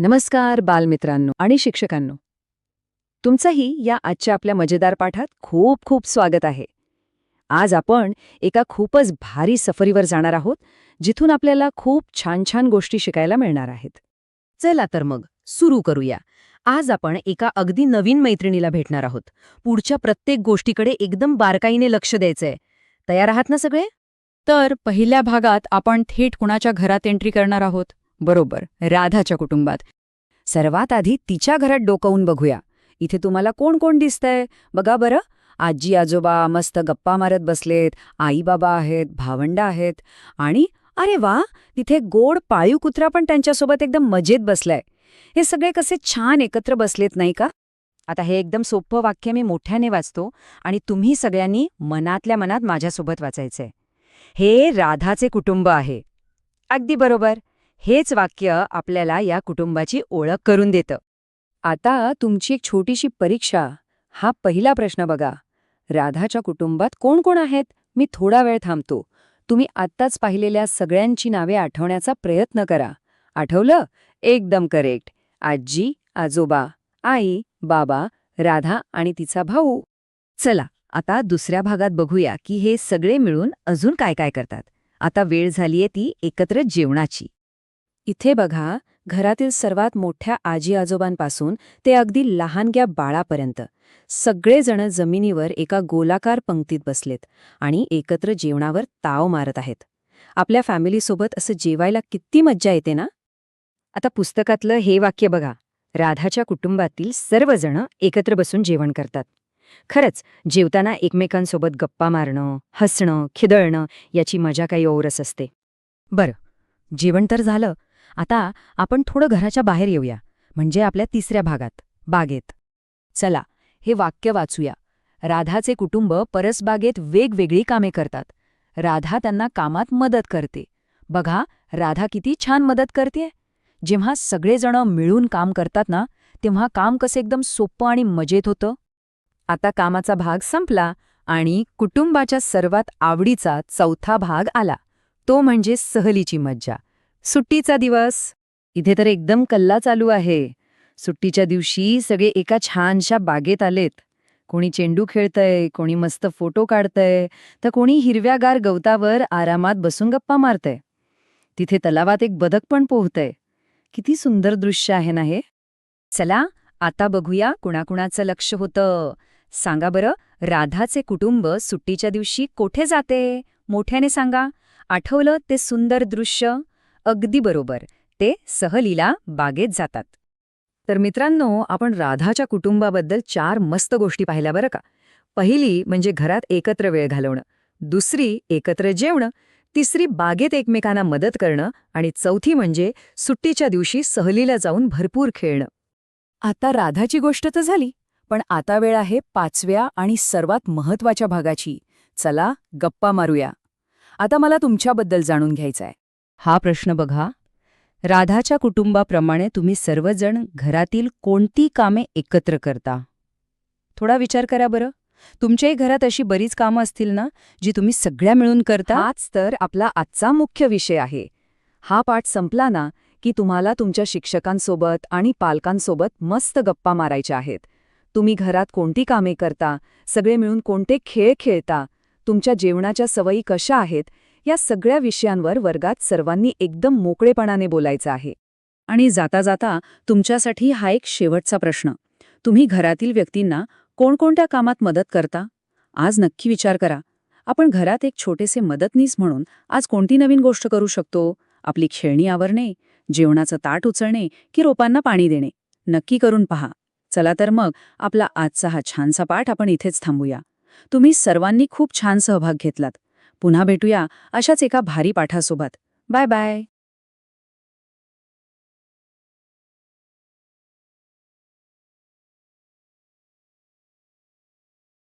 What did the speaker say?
नमस्कार बालमित्रांनो आणि शिक्षकांनो. तुमचंही या आजच्या आपल्या मजेदार पाठात खूप खूप स्वागत आहे. आज आपण एका खूपच भारी सफरीवर जाणार आहोत, जिथून आपल्याला खूप छान छान गोष्टी शिकायला मिळणार आहेत. चला तर मग सुरू करूया. आज आपण एका अगदी नवीन मैत्रिणीला भेटणार आहोत. पुढच्या प्रत्येक गोष्टीकडे एकदम बारकाईने लक्ष द्यायचंय. तयार आहात ना सगळे? तर पहिल्या भागात आपण थेट कुणाच्या घरात एंट्री करणार आहोत? बरोबर, राधाच्या कुटुंबात. सर्वात आधी तिच्या घरात डोकावून बघूया. इथे तुम्हाला कोण कोण दिसतंय बघा बरं. आजी आजोबा मस्त गप्पा मारत बसलेत, आई बाबा आहेत, भावंड आहेत आणि अरे वा, तिथे गोड पाळीव कुत्रा पण त्यांच्यासोबत एकदम मजेत बसलाय. हे सगळे कसे छान एकत्र बसलेत नाही का? आता हे एकदम सोपं वाक्य मी मोठ्याने वाचतो आणि तुम्ही सगळ्यांनी मनातल्या मनात माझ्यासोबत वाचायचंय. हे राधाचे कुटुंब आहे. अगदी बरोबर. हेच वाक्य आपल्याला या कुटुंबाची ओळख करून देतं. आता तुमची एक छोटीशी परीक्षा. हा पहिला प्रश्न बघा. राधाच्या कुटुंबात कोण कोण आहेत? मी थोडा वेळ थांबतो. तुम्ही आत्ताच पाहिलेल्या सगळ्यांची नावे आठवण्याचा प्रयत्न करा. आठवलं? एकदम करेक्ट. आजी, आजोबा, आई, बाबा, राधा आणि तिचा भाऊ. चला आता दुसऱ्या भागात बघूया की हे सगळे मिळून अजून काय काय करतात. आता वेळ झालीये ती एकत्र जेवणाची. इथे बघा, घरातील सर्वात मोठ्या आजी आजोबांपासून ते अगदी लहानग्या बाळापर्यंत सगळेजण जमिनीवर एका गोलाकार पंक्तीत बसलेत आणि एकत्र जेवणावर ताव मारत आहेत. आपल्या फॅमिलीसोबत असं जेवायला किती मज्जा येते ना. आता पुस्तकातलं हे वाक्य बघा. राधाच्या कुटुंबातील सर्वजण एकत्र बसून जेवण करतात. खरंच जेवताना एकमेकांसोबत गप्पा मारणं, हसणं, खिदळणं याची मजा काही औरच असते. बरं, जेवण तर झालं. आता आपण थोडं घराच्या बाहेर येऊया, म्हणजे आपल्या तिसऱ्या भागात, बागेत. चला हे वाक्य वाचूया. राधाचे कुटुंब परसबागेत वेगवेगळी कामे करतात. राधा त्यांना कामात मदत करते. बघा, राधा किती छान मदत करतेय. जेव्हा सगळेजण मिळून काम करतात ना, तेव्हा काम कसं एकदम सोपं आणि मजेत होतं. आता कामाचा भाग संपला आणि कुटुंबाच्या सर्वात आवडीचा चौथा भाग आला. तो म्हणजे सहलीची मज्जा. सुट्टीचा दिवस. इथे तर एकदम कल्ला चालू आहे. सुट्टीच्या दिवशी सगळे एका छानशा बागेत आलेत. कोणी चेंडू खेळतंय, कोणी मस्त फोटो काढतंय, तर कोणी हिरव्यागार गवतावर आरामात बसून गप्पा मारतंय. तिथे तलावात एक बदक पण पोहतंय. किती सुंदर दृश्य आहे ना हे. चला आता बघूया कुणाकुणाचं लक्ष होतं. सांगा बरं, राधाचे कुटुंब सुट्टीच्या दिवशी कोठे जाते? मोठ्याने सांगा. आठवलं ते सुंदर दृश्य? अगदी बरोबर, ते सहलीला बागेत जातात. तर मित्रांनो, आपण राधाच्या कुटुंबाबद्दल 4 मस्त गोष्टी पाहिल्या बरं का. पहिली म्हणजे घरात एकत्र वेळ घालवणं, दुसरी एकत्र जेवणं, तिसरी बागेत एकमेकांना मदत करणं आणि चौथी म्हणजे सुट्टीच्या दिवशी सहलीला जाऊन भरपूर खेळणं. आता राधाची गोष्ट तर झाली, पण आता वेळ आहे 5व्या आणि सर्वात महत्वाच्या भागाची. चला गप्पा मारूया. आता मला तुमच्याबद्दल जाणून घ्यायचंय. हा प्रश्न बघा. राधाच्या कुटुंबाप्रमाणे तुम्ही सर्वजण घरातील कोणती कामे एकत्र करता? थोडा विचार करा बरं. तुमच्याही घरात अशी बरीच कामं असतील ना, जी तुम्ही सगळ्या मिळून करता. हाच तर आपला आजचा मुख्य विषय आहे. हा पाठ संपला ना की तुम्हाला तुमच्या शिक्षकांसोबत आणि पालकांसोबत मस्त गप्पा मारायच्या आहेत. तुम्ही घरात कोणती कामे करता, सगळे मिळून कोणते खेळ खेळता, तुमच्या जेवणाच्या सवयी कशा आहेत, या सगळ्या विषयांवर वर्गात सर्वांनी एकदम मोकळेपणाने बोलायचं आहे. आणि जाता जाता तुमच्यासाठी हा एक शेवटचा प्रश्न. तुम्ही घरातील व्यक्तींना कोणकोणत्या कामात मदत करता? आज नक्की विचार करा. आपण घरात एक छोटेसे मदतनीस म्हणून आज कोणती नवीन गोष्ट करू शकतो? आपली खेळणी आवरणे, जेवणाचं ताट उचलणे की रोपांना पाणी देणे? नक्की करून पहा. चला तर मग आपला आजचा हा छानसा पाठ आपण इथेच थांबूया. तुम्ही सर्वांनी खूप छान सहभाग घेतलात. पुन्हा भेटूया अशाच एका भारी पाठासोबत. Bye bye.